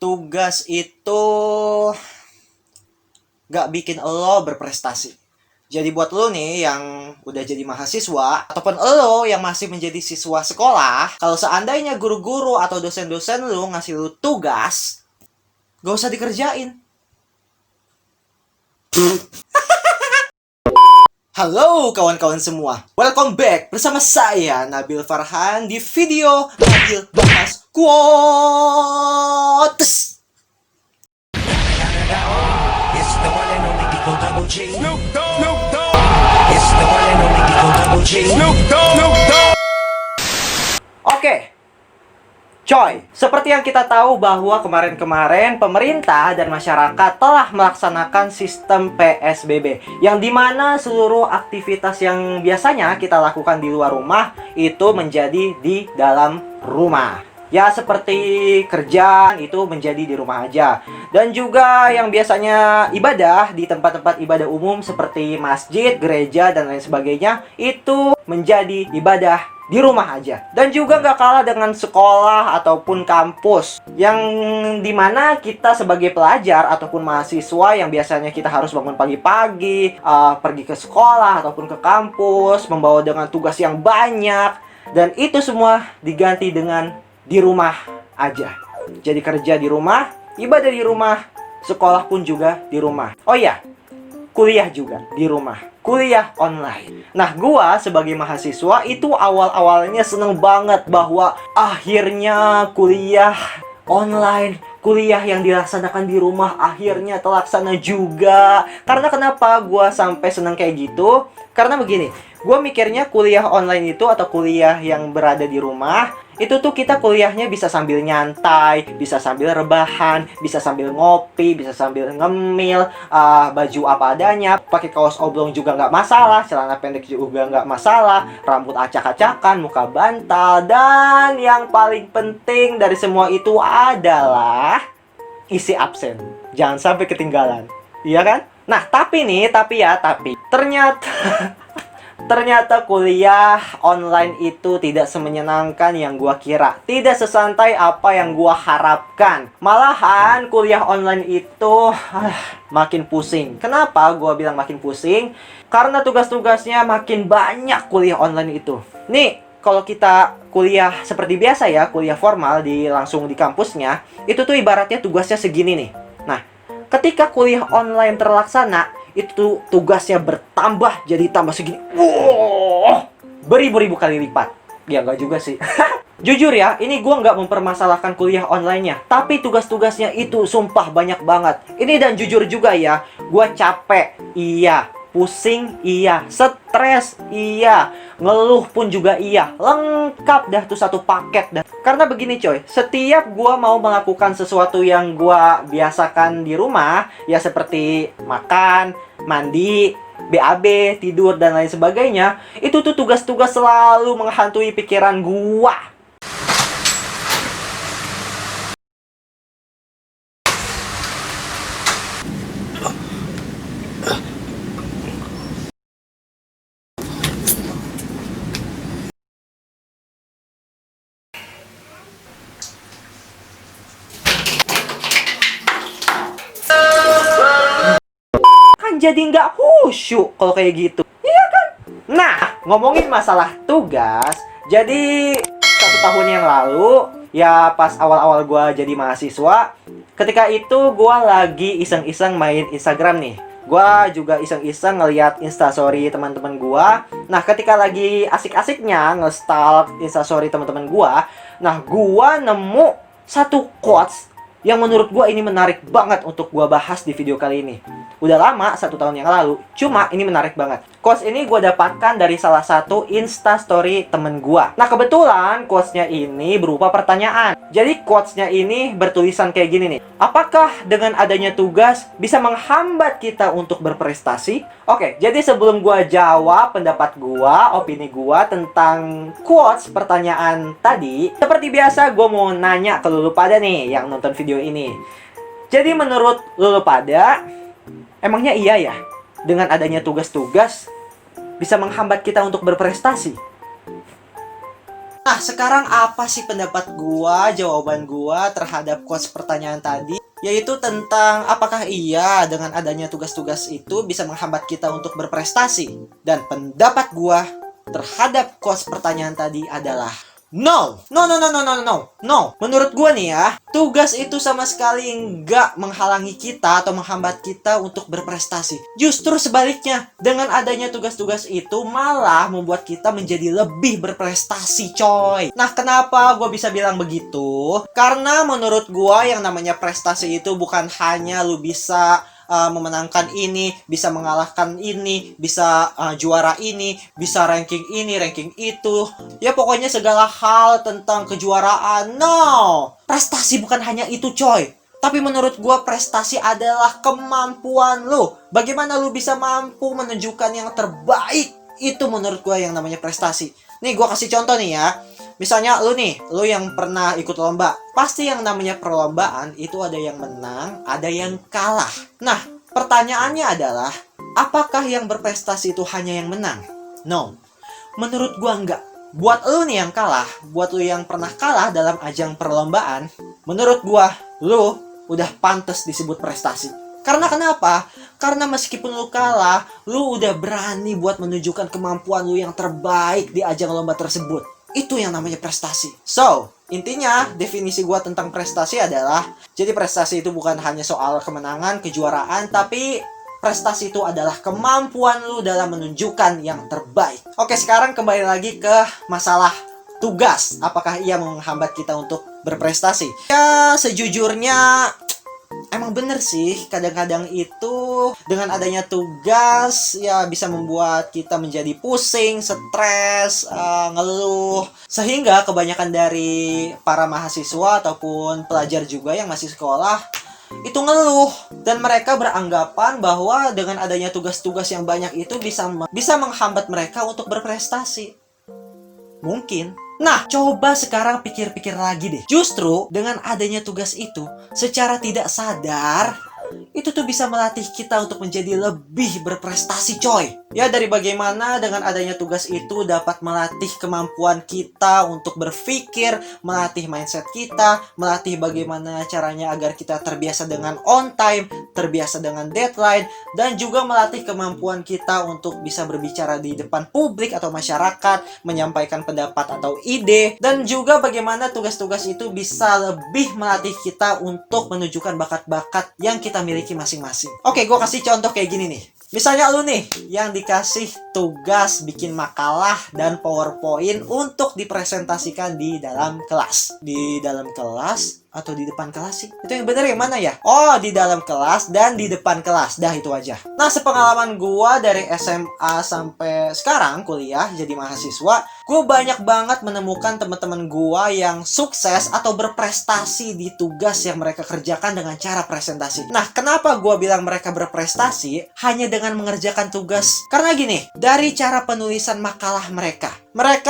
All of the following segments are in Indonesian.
tugas itu gak bikin lo berprestasi. Jadi buat lo nih yang udah jadi mahasiswa, ataupun lo yang masih menjadi siswa sekolah, kalau seandainya guru-guru atau dosen-dosen lo ngasih lo tugas, gak usah dikerjain. Halo kawan-kawan semua, welcome back bersama saya Nabil Farhan di video Nabil Bahas Quotes. Oke, coy, seperti yang kita tahu bahwa kemarin-kemarin pemerintah dan masyarakat telah melaksanakan sistem PSBB, yang dimana seluruh aktivitas yang biasanya kita lakukan di luar rumah itu menjadi di dalam rumah. Ya, seperti kerjaan itu menjadi di rumah aja. Dan juga yang biasanya ibadah di tempat-tempat ibadah umum seperti masjid, gereja, dan lain sebagainya, itu menjadi ibadah di rumah aja. Dan juga gak kalah dengan sekolah ataupun kampus, yang dimana kita sebagai pelajar ataupun mahasiswa yang biasanya kita harus bangun pagi-pagi, pergi ke sekolah ataupun ke kampus, membawa dengan tugas yang banyak. Dan itu semua diganti dengan di rumah aja. Jadi kerja di rumah, ibadah di rumah, sekolah pun juga di rumah. Oh iya, kuliah juga di rumah, kuliah online. Nah, gua sebagai mahasiswa itu awal-awalnya seneng banget bahwa akhirnya kuliah online, kuliah yang dilaksanakan di rumah akhirnya terlaksana juga. Karena kenapa gua sampai seneng kayak gitu? Karena begini, gua mikirnya kuliah online itu atau kuliah yang berada di rumah itu tuh kita kuliahnya bisa sambil nyantai, bisa sambil rebahan, bisa sambil ngopi, bisa sambil ngemil, baju apa adanya, pakai kaos oblong juga nggak masalah, celana pendek juga nggak masalah, rambut acak-acakan, muka bantal, dan yang paling penting dari semua itu adalah isi absen. Jangan sampai ketinggalan, iya kan? Nah, tapi ternyata kuliah online itu tidak semenyenangkan yang gua kira. Tidak sesantai apa yang gua harapkan. Malahan kuliah online itu makin pusing. Kenapa gua bilang makin pusing? Karena tugas-tugasnya makin banyak kuliah online itu. Nih, kalau kita kuliah seperti biasa ya, kuliah formal langsung di kampusnya, itu tuh ibaratnya tugasnya segini nih. Nah, ketika kuliah online terlaksana, itu tugasnya bertambah jadi tambah segini. Wow, beribu-ribu kali lipat. Ya nggak juga sih. Jujur ya, ini gue nggak mempermasalahkan kuliah online-nya, tapi tugas-tugasnya itu sumpah banyak banget. Ini dan jujur juga ya, gue capek, iya. Pusing, iya. Stres, iya. Ngeluh pun juga iya. Lengkap dah tuh satu paket dah. Karena begini coy, setiap gua mau melakukan sesuatu yang gua biasakan di rumah, ya seperti makan, mandi, BAB, tidur, dan lain sebagainya, itu tuh tugas-tugas selalu menghantui pikiran gua. Jadi nggak khusyuk kalau kayak gitu, iya kan? Nah, ngomongin masalah tugas, jadi 1 tahun yang lalu, ya pas awal-awal gue jadi mahasiswa, ketika itu gue lagi iseng-iseng main Instagram nih. Gue juga iseng-iseng ngeliat instastory teman-teman gue. Nah, ketika lagi asik-asiknya nge-stalk instastory teman-teman gue, nah gue nemu satu quotes yang menurut gue ini menarik banget untuk gue bahas di video kali ini. Udah lama, 1 tahun yang lalu, cuma ini menarik banget. Quotes ini gue dapatkan dari salah satu instastory temen gue. Nah, kebetulan quotesnya ini berupa pertanyaan. Jadi quotesnya ini bertulisan kayak gini nih. Apakah dengan adanya tugas bisa menghambat kita untuk berprestasi? Oke, jadi sebelum gue jawab pendapat gue, opini gue tentang quotes pertanyaan tadi, seperti biasa gue mau nanya ke lulu pada nih yang nonton video ini. Jadi menurut lulu pada, emangnya iya ya, dengan adanya tugas-tugas bisa menghambat kita untuk berprestasi? Nah, sekarang apa sih pendapat gua, jawaban gua terhadap quotes pertanyaan tadi? Yaitu tentang apakah iya dengan adanya tugas-tugas itu bisa menghambat kita untuk berprestasi? Dan pendapat gua terhadap quotes pertanyaan tadi adalah no. No, no, no, no, no, no, no. Menurut gua nih ya, tugas itu sama sekali nggak menghalangi kita atau menghambat kita untuk berprestasi. Justru sebaliknya, dengan adanya tugas-tugas itu malah membuat kita menjadi lebih berprestasi, coy. Nah, kenapa gua bisa bilang begitu? Karena menurut gua yang namanya prestasi itu bukan hanya lu bisa memenangkan ini, bisa mengalahkan ini, bisa juara ini, bisa ranking ini, ranking itu. Ya pokoknya segala hal tentang kejuaraan. No! Prestasi bukan hanya itu, coy. Tapi menurut gua prestasi adalah kemampuan lu. Bagaimana lu bisa mampu menunjukkan yang terbaik. Itu menurut gua yang namanya prestasi. Nih gua kasih contoh nih ya. Misalnya lu nih, lu yang pernah ikut lomba. Pasti yang namanya perlombaan itu ada yang menang, ada yang kalah. Nah, pertanyaannya adalah, apakah yang berprestasi itu hanya yang menang? No. Menurut gua enggak. Buat lu nih yang kalah, buat lu yang pernah kalah dalam ajang perlombaan, menurut gua, lu udah pantas disebut prestasi. Karena kenapa? Karena meskipun lu kalah, lu udah berani buat menunjukkan kemampuan lu yang terbaik di ajang lomba tersebut. Itu yang namanya prestasi. So, intinya definisi gua tentang prestasi adalah, jadi prestasi itu bukan hanya soal kemenangan, kejuaraan, tapi prestasi itu adalah kemampuan lu dalam menunjukkan yang terbaik. Oke, sekarang kembali lagi ke masalah tugas. Apakah ia menghambat kita untuk berprestasi? Ya, sejujurnya emang bener sih, kadang-kadang itu dengan adanya tugas ya bisa membuat kita menjadi pusing, stres, ngeluh. Sehingga kebanyakan dari para mahasiswa ataupun pelajar juga yang masih sekolah itu ngeluh, dan mereka beranggapan bahwa dengan adanya tugas-tugas yang banyak itu bisa menghambat mereka untuk berprestasi. Mungkin. Nah, coba sekarang pikir-pikir lagi deh. Justru dengan adanya tugas itu, secara tidak sadar, itu tuh bisa melatih kita untuk menjadi lebih berprestasi, coy. Ya, dari bagaimana dengan adanya tugas itu dapat melatih kemampuan kita untuk berpikir, melatih mindset kita, melatih bagaimana caranya agar kita terbiasa dengan on time, terbiasa dengan deadline, dan juga melatih kemampuan kita untuk bisa berbicara di depan publik atau masyarakat, menyampaikan pendapat atau ide, dan juga bagaimana tugas-tugas itu bisa lebih melatih kita untuk menunjukkan bakat-bakat yang kita miliki masing-masing. Oke, gue kasih contoh kayak gini nih. Misalnya lu nih yang dikasih tugas bikin makalah dan PowerPoint untuk dipresentasikan di dalam kelas. Di dalam kelas atau di depan kelas sih? Itu yang bener yang mana ya? Oh, di dalam kelas dan di depan kelas. Dah, itu aja. Nah, sepengalaman gua dari SMA sampai sekarang kuliah jadi mahasiswa, gua banyak banget menemukan teman-teman gua yang sukses atau berprestasi di tugas yang mereka kerjakan dengan cara presentasi. Nah, kenapa gua bilang mereka berprestasi hanya dengan mengerjakan tugas? Karena gini, dari cara penulisan makalah mereka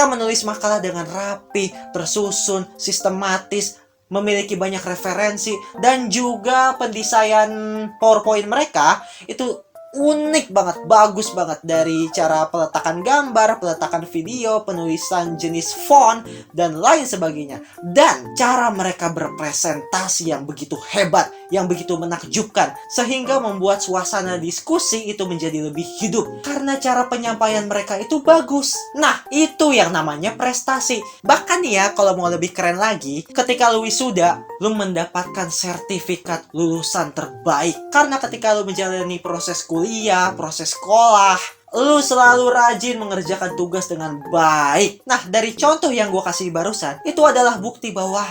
menulis makalah dengan rapi, tersusun, sistematis, memiliki banyak referensi, dan juga pendesain PowerPoint mereka itu unik banget, bagus banget, dari cara peletakan gambar, peletakan video, penulisan jenis font, dan lain sebagainya. Dan cara mereka berpresentasi yang begitu hebat, yang begitu menakjubkan, sehingga membuat suasana diskusi itu menjadi lebih hidup karena cara penyampaian mereka itu bagus. Nah, itu yang namanya prestasi. Bahkan ya, kalau mau lebih keren lagi, ketika lu wisuda, lu mendapatkan sertifikat lulusan terbaik. Karena ketika lu menjalani proses kuliah, proses sekolah, lu selalu rajin mengerjakan tugas dengan baik. Nah, dari contoh yang gue kasih barusan, itu adalah bukti bahwa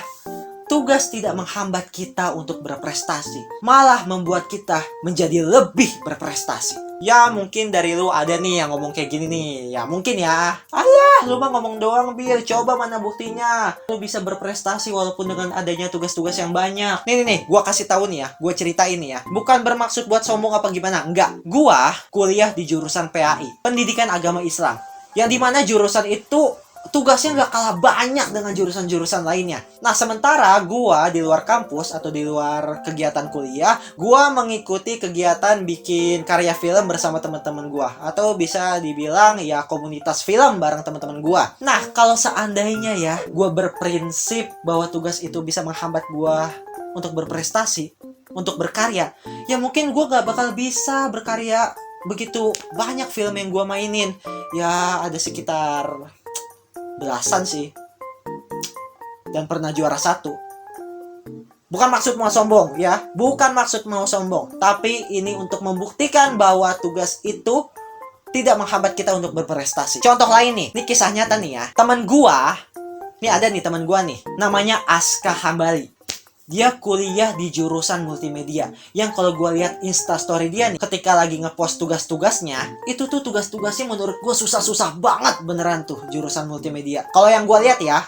tugas tidak menghambat kita untuk berprestasi, malah membuat kita menjadi lebih berprestasi. Ya, mungkin dari lu ada nih yang ngomong kayak gini nih. Ya, mungkin ya. Alah, lu mah ngomong doang, Bir. Coba mana buktinya? Lu bisa berprestasi walaupun dengan adanya tugas-tugas yang banyak. Nih, gua kasih tahu nih ya. Gua ceritain nih ya. Bukan bermaksud buat sombong apa gimana. Enggak. Gua kuliah di jurusan PAI, Pendidikan Agama Islam. Yang dimana jurusan itu tugasnya nggak kalah banyak dengan jurusan-jurusan lainnya. Nah, sementara gua di luar kampus atau di luar kegiatan kuliah, gua mengikuti kegiatan bikin karya film bersama teman-teman gua, atau bisa dibilang ya komunitas film bareng teman-teman gua. Nah, kalau seandainya ya gua berprinsip bahwa tugas itu bisa menghambat gua untuk berprestasi, untuk berkarya, ya mungkin gua gak bakal bisa berkarya begitu banyak film yang gua mainin. Ya ada sekitar belasan sih, dan pernah juara 1. Bukan maksud mau sombong ya, bukan maksud mau sombong, tapi ini untuk membuktikan bahwa tugas itu tidak menghambat kita untuk berprestasi. Contoh lain nih, ini kisah nyata nih ya. Temen gua, nih ada nih temen gua nih, namanya Aska Hambali. Dia kuliah di jurusan multimedia. Yang kalau gue lihat instastory dia nih, ketika lagi ngepost tugas-tugasnya, itu tuh tugas-tugasnya menurut gue susah-susah banget beneran tuh jurusan multimedia. Kalau yang gue lihat ya,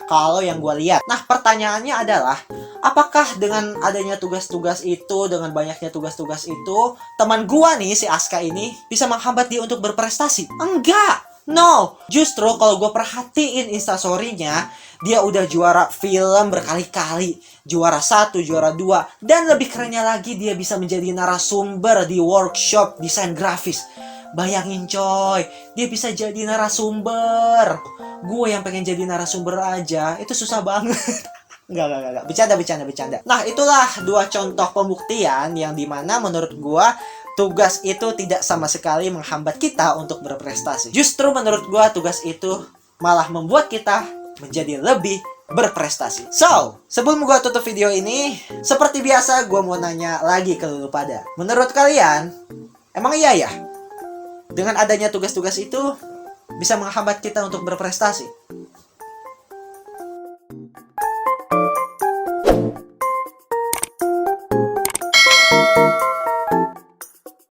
Nah, pertanyaannya adalah, apakah dengan adanya tugas-tugas itu, dengan banyaknya tugas-tugas itu, teman gue nih, si Aska ini, bisa menghambat dia untuk berprestasi? Enggak! No! Justru kalau gue perhatiin instastory-nya, dia udah juara film berkali-kali, juara 1, juara 2, dan lebih kerennya lagi dia bisa menjadi narasumber di workshop desain grafis. Bayangin coy, dia bisa jadi narasumber. Gue yang pengen jadi narasumber aja, itu susah banget. Enggak. Bercanda. Nah, itulah 2 contoh pembuktian yang dimana menurut gue tugas itu tidak sama sekali menghambat kita untuk berprestasi. Justru menurut gue tugas itu malah membuat kita menjadi lebih berprestasi. So, sebelum gue tutup video ini, seperti biasa gue mau nanya lagi ke lu pada. Menurut kalian, emang iya ya? Dengan adanya tugas-tugas itu bisa menghambat kita untuk berprestasi?